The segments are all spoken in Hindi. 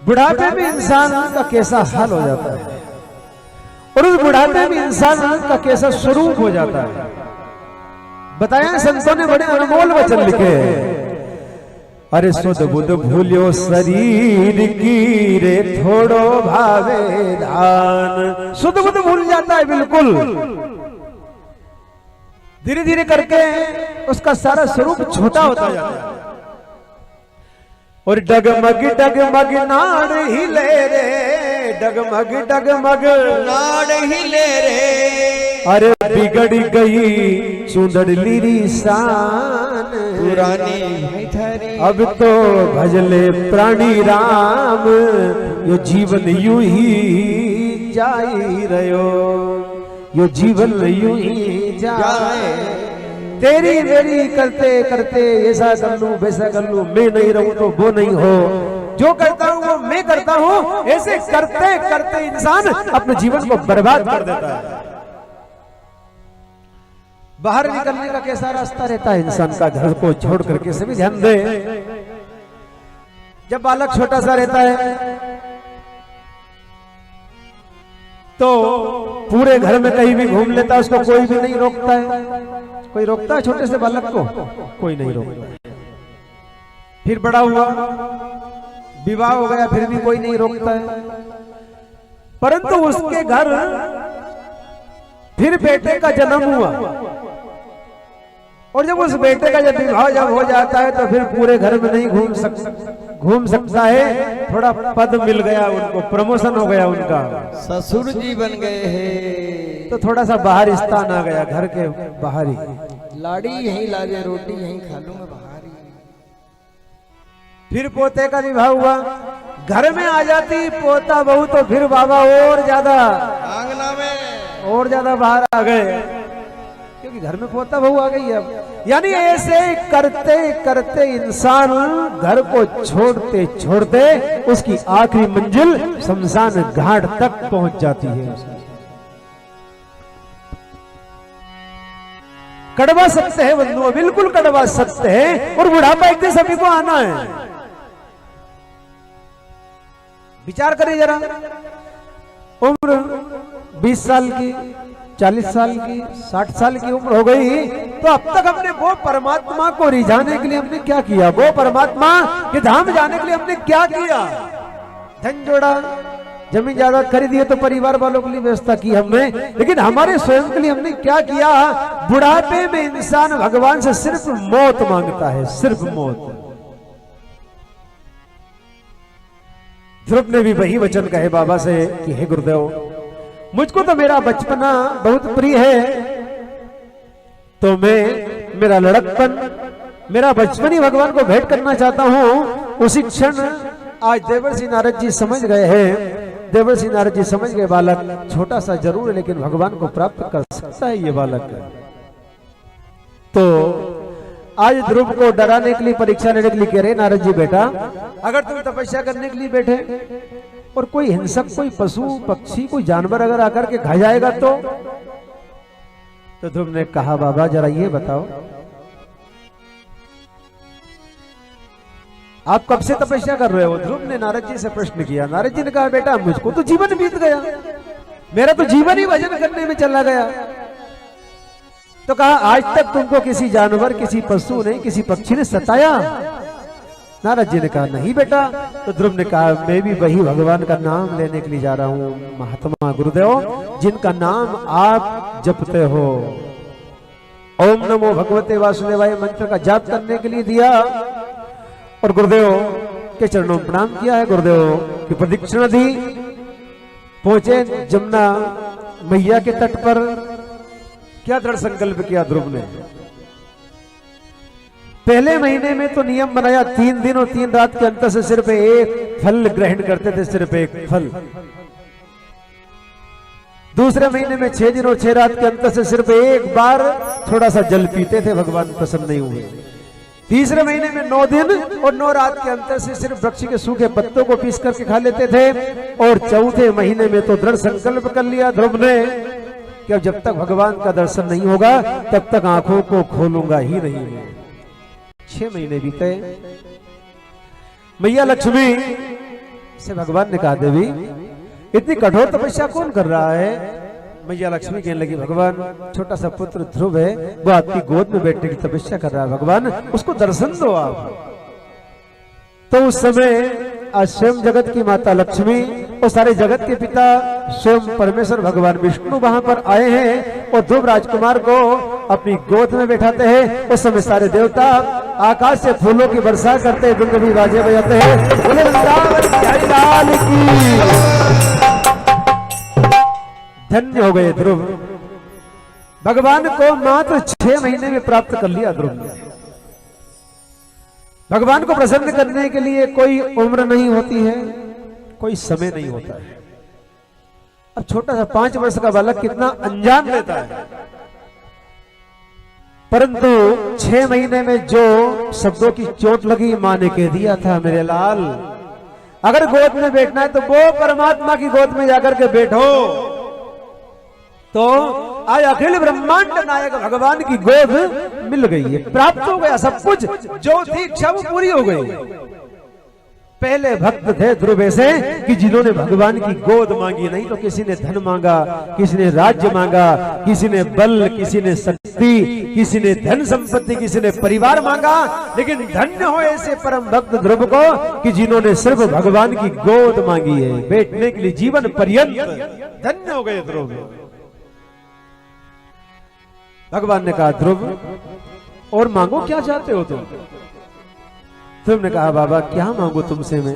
बुढ़ापे में इंसान का कैसा हाल हो जाता है और उस बुढ़ापे में इंसान का कैसा स्वरूप हो जाता है। बताया संतों ने बड़े अनमोल वचन लिखे हैं। अरे सुध बुध भूल्यो शरीर की रे थोड़ो भावे धान। सुध बुध भूल जाता है बिल्कुल, धीरे धीरे करके उसका सारा स्वरूप छोटा होता जाता है। और डगमग डगमग नाड़ हिले रे, डगमग डगमग नाड़ हिले रे। अरे बिगड़ गई चुंदड़ली शान पुरानी धरी। अब तो भजले प्राणी राम, यो जीवन यूं ही जाई रहो, यो जीवन यूं ही जाए। तेरी मेरी करते करते ऐसा कर लूं वैसा कर लूं, मैं नहीं रहूं तो वो नहीं हो, जो करता हूं वो मैं करता हूं, ऐसे करते करते इंसान अपने जीवन को बर्बाद कर देता है। बाहर निकलने का कैसा रास्ता रहता है इंसान का, घर को छोड़ करके सभी ध्यान दे। जब बालक छोटा सा रहता है तो पूरे घर में कहीं भी घूम लेता है, उसको कोई भी नहीं रोकता है। कोई रोकता है छोटे से बालक को? कोई नहीं रोकता। फिर बड़ा हुआ, विवाह हो गया, फिर भी कोई नहीं रोकता है। परंतु उसके घर फिर बेटे का जन्म हुआ और जब उस बेटे का जब विवाह जब हो जाता है तो फिर पूरे घर में नहीं घूम सकता है। थोड़ा पद मिल गया उनको, प्रमोशन हो गया उनका, ससुर जी बन गए हैं, तो थोड़ा सा बाहर स्थान आ गया, घर के बाहर ही। लाड़ी यहीं लाजे, रोटी यहीं खा लूंगा बाहर ही। फिर पोते का विवाह हुआ, घर में आ जाती पोता बहू तो फिर बाबा और ज्यादा आंगना में और ज्यादा बाहर आ गए, क्योंकि घर में पोता बहू आ गई अब। यानी ऐसे करते करते इंसान घर को छोड़ते छोड़ते उसकी आखिरी मंजिल शमशान घाट तक पहुंच जाती है। कड़वा सत्य है बंधुओं, बिल्कुल कड़वा सत्य है। और बुढ़ापा एक दिन सभी को आना है। विचार करिए जरा, उम्र 20 साल की, 40 साल की, 60 साल की उम्र हो गई तो अब तक हमने वो परमात्मा को रिझाने के लिए हमने क्या किया? वो परमात्मा के धाम जाने के लिए हमने क्या किया? धन जोड़ा, जमीन जायदाद खरीदी है तो परिवार वालों के लिए व्यवस्था की हमने, लेकिन हमारे स्वयं के लिए हमने क्या किया? बुढ़ापे में इंसान भगवान से सिर्फ मौत मांगता है, सिर्फ मौत। ध्रुव ने भी वही वचन कहे बाबा से कि हे गुरुदेव, मुझको तो मेरा बचपना बहुत प्रिय है, तो मैं मेरा लड़कपन, मेरा बचपन ही भगवान को भेंट करना चाहता हूं। उसी क्षण आज देवर्षि नारद जी समझ गए हैं। देवर्षि नारद जी समझ गए बालक छोटा सा जरूर है लेकिन भगवान को प्राप्त कर सकता है ये बालक। तो आज ध्रुव को डराने के लिए, परीक्षा लेने के लिए कह रहे नारद जी, बेटा अगर तुम तपस्या करने के लिए बैठे और कोई हिंसक, कोई पशु पक्षी, कोई जानवर अगर आकर के खा जाएगा तो ध्रुव ने कहा बाबा जरा ये बताओ, आप कब से तपस्या कर रहे हो? ध्रुव ने नारद जी से प्रश्न किया। नारद जी ने कहा बेटा मुझको तो जीवन बीत गया, मेरा तो जीवन ही भजन करने में चला गया। तो कहा आज तक तुमको किसी जानवर, किसी पशु ने, किसी पक्षी ने सताया? नारद जी ने कहा नहीं बेटा। तो ध्रुव ने कहा मैं भी वही भगवान का नाम लेने के लिए जा रहा हूं महात्मा गुरुदेव, जिनका नाम आप जपते हो। ओम नमो भगवते वासुदेवाय मंत्र का जाप करने के लिए दिया और गुरुदेव के चरणों में प्रणाम किया है, गुरुदेव की प्रदक्षिणा दी। पहुंचे जमुना मैया के तट पर। क्या दृढ़ संकल्प किया ध्रुव ने? पहले महीने में तो नियम बनाया 3 दिन और 3 रात के अंतर से सिर्फ एक फल ग्रहण करते थे, सिर्फ एक फल। दूसरे महीने में 6 दिन और 6 रात के अंतर से सिर्फ एक बार थोड़ा सा जल पीते थे, भगवान प्रसन्न नहीं हुए। तीसरे महीने में 9 दिन और 9 रात के अंतर से सिर्फ वृक्ष के सूखे पत्तों को पीस करके खा लेते थे। और चौथे महीने में तो दृढ़ संकल्प कर लिया ध्रुव ने कि अब जब तक भगवान का दर्शन नहीं होगा तब तक आंखों को खोलूंगा ही नहीं। 6 महीने बीते। मैया लक्ष्मी इससे भगवान ने कहा देवी इतनी कठोर तपस्या कौन कर रहा है? मैया लक्ष्मी कहने लगी भगवान छोटा सा पुत्र ध्रुव है, वो आपकी गोद में बैठने की तपस्या कर रहा है, भगवान उसको दर्शन दो आप। तो उस समय आज स्वयं जगत की माता लक्ष्मी और सारे जगत के पिता स्वयं परमेश्वर भगवान विष्णु वहां पर आए हैं और ध्रुव राजकुमार को अपनी गोद में बैठाते हैं। उस समय सारे देवता आकाश से फूलों की वर्षा करते हैं, दुंदुभी बाजे बजाते हैं। बोले वृंदावन बिहारी लाल की। धन्य हो गए ध्रुव, भगवान को मात्र 6 महीने में प्राप्त कर लिया ध्रुव ने। भगवान को प्रसन्न करने के लिए कोई उम्र नहीं होती है, कोई समय नहीं होता है। अब छोटा सा 5 वर्ष का बालक कितना अनजान रहता है, परंतु 6 महीने में जो शब्दों की चोट लगी मां ने कह दिया था मेरे लाल अगर गोद में बैठना है तो वो परमात्मा की गोद में जाकर के बैठो। तो आज अखिल ब्रह्मांड नायक भगवान की गोद मिल गई है, प्राप्त हो गया सब कुछ, जो थी इच्छा वो पूरी हो गई। पहले भक्त थे ध्रुव ऐसे कि जिन्होंने भगवान की गोद मांगी, नहीं तो किसी ने धन मांगा, किसी ने राज्य मांगा, किसी ने बल, किसी ने शक्ति, किसी ने धन संपत्ति, किसी ने परिवार मांगा। लेकिन धन्य हो ऐसे परम भक्त ध्रुव को कि जिन्होंने सिर्फ भगवान की गोद मांगी है बैठने के लिए जीवन पर्यंत। धन्य हो गए ध्रुव। भगवान ने कहा ध्रुव और मांगो, क्या चाहते हो तुम? ध्रुव ने कहा बाबा क्या मांगू तुमसे मैं?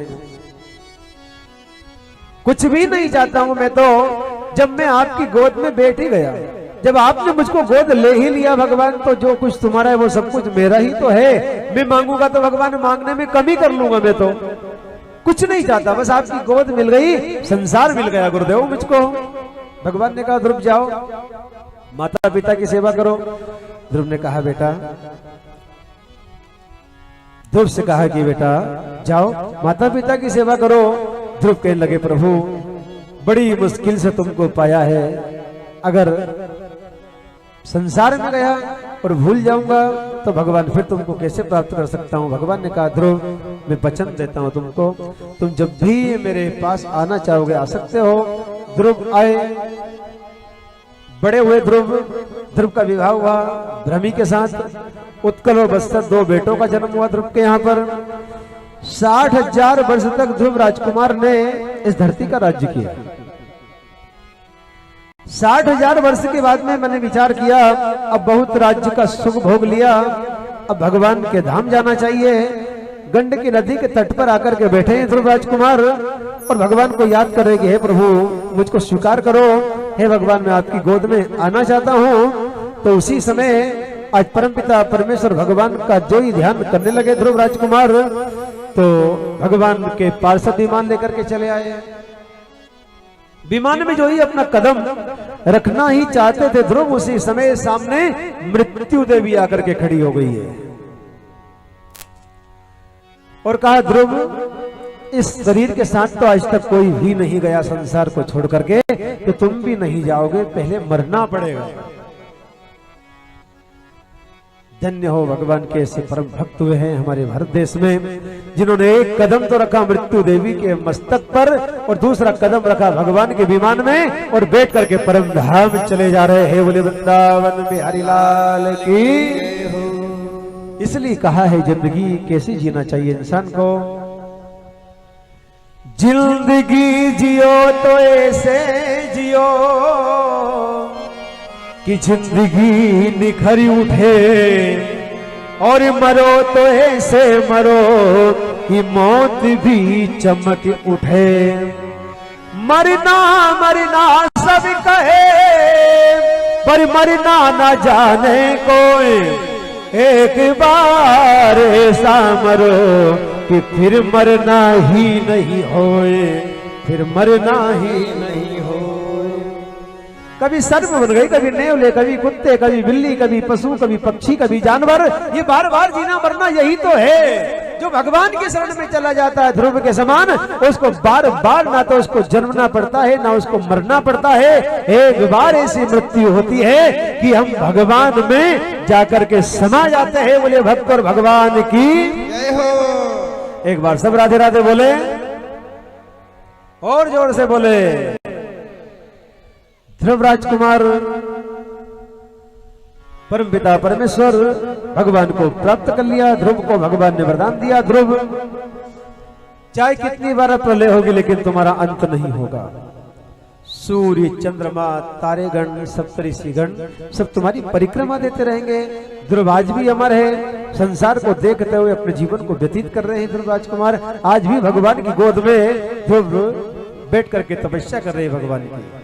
कुछ भी नहीं चाहता हूं मैं तो। जब मैं आपकी गोद में बैठ ही गया, जब आपने मुझको गोद ले ही लिया भगवान, तो जो कुछ तुम्हारा है वो सब कुछ मेरा ही तो है। मैं मांगूंगा तो भगवान मांगने में कमी कर लूंगा, मैं तो कुछ नहीं चाहता, बस आपकी गोद मिल गई, संसार मिल गया गुरुदेव मुझको। भगवान ने कहा ध्रुव जाओ माता पिता की सेवा करो। ध्रुव ने कहा बेटा, ध्रुव से कहा कि बेटा जाओ माता पिता की सेवा करो। ध्रुव कहने लगे प्रभु बड़ी मुश्किल से तुमको पाया है, अगर संसार में गया और भूल जाऊंगा तो भगवान फिर तुमको कैसे प्राप्त कर सकता हूं? भगवान ने कहा ध्रुव मैं वचन देता हूं तुमको, तुम जब भी मेरे पास आना चाहोगे आ सकते हो। ध्रुव आए, बड़े हुए ध्रुव का विवाह हुआ भ्रमी के साथ। उत्कल और बस्तर 2 बेटों का जन्म हुआ ध्रुव के यहाँ पर। 60,000 वर्ष तक ध्रुव राजकुमार ने इस धरती का राज्य किया। 60,000 वर्ष के बाद में मैंने विचार किया अब बहुत राज्य का सुख भोग लिया, अब भगवान के धाम जाना चाहिए। गंडकी नदी के तट पर आकर के बैठे हैं ध्रुव राजकुमार और भगवान को याद कर रहे कि हे प्रभु मुझको स्वीकार करो, हे भगवान मैं आपकी गोद में आना चाहता हूं। तो उसी समय आज परमपिता परमेश्वर भगवान का जो ही ध्यान करने लगे ध्रुव राजकुमार, तो भगवान के पार्षद विमान लेकर के चले आए। विमान में जो ही अपना कदम रखना ही चाहते थे ध्रुव, उसी समय सामने मृत्यु देवी आकर के खड़ी हो गई है और कहा ध्रुव इस शरीर के साथ तो आज तक कोई भी नहीं गया संसार को छोड़ करके, तो तुम भी नहीं जाओगे, पहले मरना पड़ेगा। धन्य हो भगवान के ऐसे परम भक्त हुए हैं हमारे भारत देश में, जिन्होंने एक कदम तो रखा मृत्यु देवी के मस्तक पर और दूसरा कदम रखा भगवान के विमान में और बैठ करके परम धाम चले जा रहे हैं। बोले वृंदावन बिहारी लाल की। इसलिए कहा है जिंदगी कैसे जीना चाहिए इंसान को। जिंदगी जियो तो ऐसे जियो कि जिंदगी निखरी उठे, और मरो तो ऐसे मरो कि मौत भी चमक उठे। मरना मरना सब कहे पर मरना न जाने कोई, एक बार ऐसा मरो कि फिर मरना ही नहीं होए, फिर मरना ही नहीं होए। कभी सर्प बन गई, कभी नेवले, कभी कुत्ते, कभी बिल्ली, कभी पशु, कभी पक्षी, कभी जानवर। ये बार बार जीना मरना यही तो है। जो भगवान के शरण में चला जाता है ध्रुव के समान, उसको बार बार ना तो उसको जन्मना पड़ता है ना उसको मरना पड़ता है। एक बार ऐसी मृत्यु होती है कि हम भगवान में जाकर के समा जाते हैं। बोले भक्त और भगवान की जय हो। एक बार सब राधे राधे बोले। और जोर से बोले। ध्रुव राजकुमार परमपिता परमेश्वर भगवान को प्राप्त कर लिया। ध्रुव को भगवान ने वरदान दिया, ध्रुव चाहे कितनी बार प्रलय होगी लेकिन तुम्हारा अंत नहीं होगा। सूर्य, चंद्रमा, तारेगण, सप्तऋषिगण सब तुम्हारी परिक्रमा देते रहेंगे। ध्रुव आज भी अमर है, संसार को देखते हुए अपने जीवन को व्यतीत कर रहे हैं। ध्रुव राजकुमार आज भी भगवान की गोद में ध्रुव बैठ करके तपस्या कर रहे हैं भगवान की।